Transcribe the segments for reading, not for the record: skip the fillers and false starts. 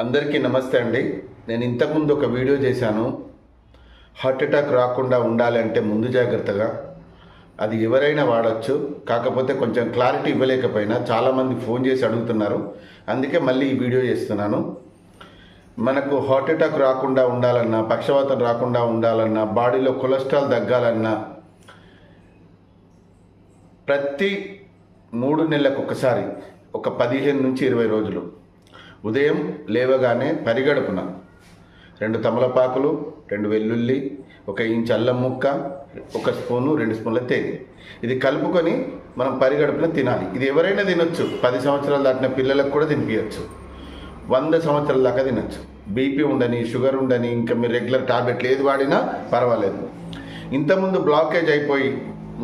అందరికీ నమస్తే అండి. నేను ఇంతకుముందు ఒక వీడియో చేశాను. హార్ట్ అటాక్ రాకుండా ఉండాలంటే ముందు జాగ్రత్తగా అది ఎవరైనా వాడచ్చు. కాకపోతే కొంచెం క్లారిటీ ఇవ్వలేకపోయినా చాలామంది ఫోన్ చేసి అడుగుతున్నారు. అందుకే మళ్ళీ ఈ వీడియో చేస్తున్నాను. మనకు హార్ట్ అటాక్ రాకుండా ఉండాలన్నా, పక్షవాతం రాకుండా ఉండాలన్నా, బాడీలో కొలెస్ట్రాల్ తగ్గాలన్నా ప్రతి 3 నెలలకు ఒకసారి ఒక 15 నుంచి 20 రోజులు ఉదయం లేవగానే పరిగడుపున 2 తమలపాకులు, 2 వెల్లుల్లి, 1 ఇంచు అల్లం ముక్క, 1 స్పూను 2 స్పూన్ల తేనె ఇది కలుపుకొని మనం పరిగడుపున తినాలి. ఇది ఎవరైనా తినొచ్చు. 10 సంవత్సరాలు దాటిన పిల్లలకు కూడా తినిపించచ్చు. 100 సంవత్సరాల దాకా తినచ్చు. బీపీ ఉండని, షుగర్ ఉండని, ఇంకా మీరు రెగ్యులర్ టాబ్లెట్లు ఏది వాడినా పర్వాలేదు. ఇంతకుముందు బ్లాకేజ్ అయిపోయి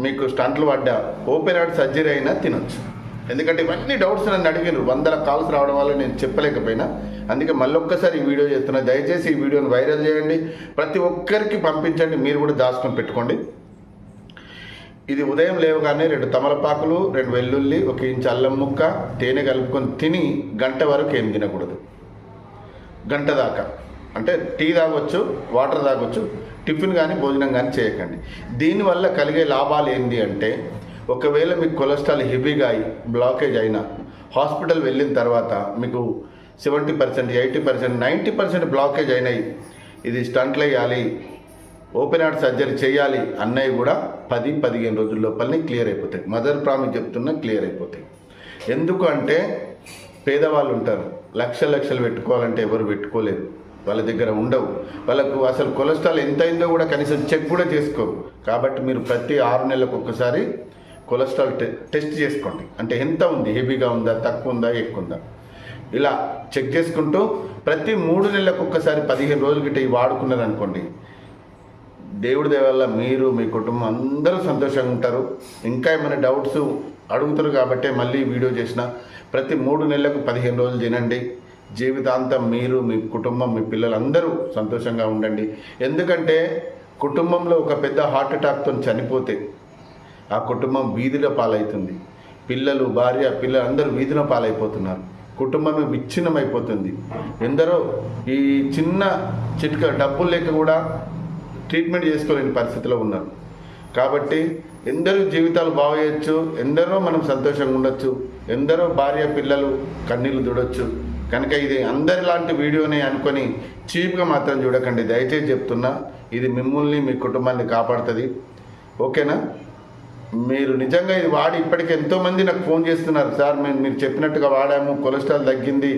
మీకు స్టంట్లు పడ్డా, ఓపెన్ హార్ట్ సర్జరీ అయినా తినొచ్చు. ఎందుకంటే ఇవన్నీ డౌట్స్ నన్ను అడిగారు. 100 కాల్స్ రావడం వల్ల నేను చెప్పలేకపోయినా, అందుకే మళ్ళొక్కసారి ఈ వీడియో చేస్తున్నా. దయచేసి ఈ వీడియోని వైరల్ చేయండి, ప్రతి ఒక్కరికి పంపించండి, మీరు కూడా దాచుకొని పెట్టుకోండి. ఇది ఉదయం లేవగానే 2 తమలపాకులు, 2 వెల్లుల్లి, 1 ఇంచు అల్లం ముక్క, తేనె కలుపుకొని తిని గంట వరకు ఏం తినకూడదు. గంట దాకా అంటే టీ తాగొచ్చు, వాటర్ తాగొచ్చు, టిఫిన్ కానీ భోజనం కానీ చేయకండి. దీనివల్ల కలిగే లాభాలు ఏంటి అంటే, ఒకవేళ మీకు కొలెస్ట్రాల్ హెవీగా అయి బ్లాకేజ్ అయినా హాస్పిటల్ వెళ్ళిన తర్వాత మీకు 70%, 80%, 90% బ్లాకేజ్ అయినాయి, ఇది స్టంట్లు వేయాలి, ఓపెన్ హార్ట్ సర్జరీ చేయాలి అన్నవి కూడా 10-15 రోజుల లోపలనే క్లియర్ అయిపోతాయి. మదర్ ప్రామిస్ చెప్తున్నా, క్లియర్ అయిపోతాయి. ఎందుకు అంటే పేదవాళ్ళు ఉంటారు, లక్షలు పెట్టుకోవాలంటే ఎవరు పెట్టుకోలేరు, వాళ్ళ దగ్గర ఉండవు. వాళ్ళకు అసలు కొలెస్ట్రాల్ ఎంత అయిందో కూడా కనీసం చెక్ కూడా చేసుకోరు. కాబట్టి మీరు ప్రతి 6 నెలలకు ఒకసారి కొలెస్ట్రాల్ టెస్ట్ చేసుకోండి. అంటే ఎంత ఉంది, హెవీగా ఉందా, తక్కువ ఉందా, ఎక్కువ ఉందా, ఇలా చెక్ చేసుకుంటూ ప్రతి 3 నెలలకు ఒక్కసారి 15 రోజుల గిట్ట ఇవి వాడుకున్నారు అనుకోండి, దేవుడి దయ వల్ల మీరు, మీ కుటుంబం అందరూ సంతోషంగా ఉంటారు. ఇంకా ఏమైనా డౌట్స్ అడుగుతారు కాబట్టి మళ్ళీ వీడియో చేసిన. ప్రతి 3 నెలలకు 15 రోజులు తినండి. జీవితాంతం మీరు, మీ కుటుంబం, మీ పిల్లలందరూ సంతోషంగా ఉండండి. ఎందుకంటే కుటుంబంలో ఒక పెద్ద హార్ట్ అటాక్తో చనిపోతే ఆ కుటుంబం వీధిలో పాలవుతుంది. పిల్లలు, భార్య, పిల్లలు అందరూ వీధిలో పాలైపోతున్నారు. కుటుంబమే విచ్ఛిన్నమైపోతుంది. ఎందరో ఈ చిన్న చిట్క డబ్బులు లేక కూడా ట్రీట్మెంట్ చేసుకోలేని పరిస్థితిలో ఉన్నారు. కాబట్టి ఎందరో జీవితాలు బాగు చేయొచ్చు, ఎందరో మనం సంతోషంగా ఉండొచ్చు, ఎందరో భార్య పిల్లలు కన్నీళ్ళు దుడొచ్చు. కనుక ఇది అందరిలాంటి వీడియోనే అనుకొని చీప్గా మాత్రం చూడకండి. దయచేసి చెప్తున్నా, ఇది మిమ్మల్ని, మీ కుటుంబాన్ని కాపాడుతుంది. ఓకేనా? మీరు నిజంగా ఇది వాడి ఇప్పటికి ఎంతోమంది నాకు ఫోన్ చేస్తున్నారు, సార్ మేము మీరు చెప్పినట్టుగా వాడాము, కొలెస్ట్రాల్ తగ్గింది,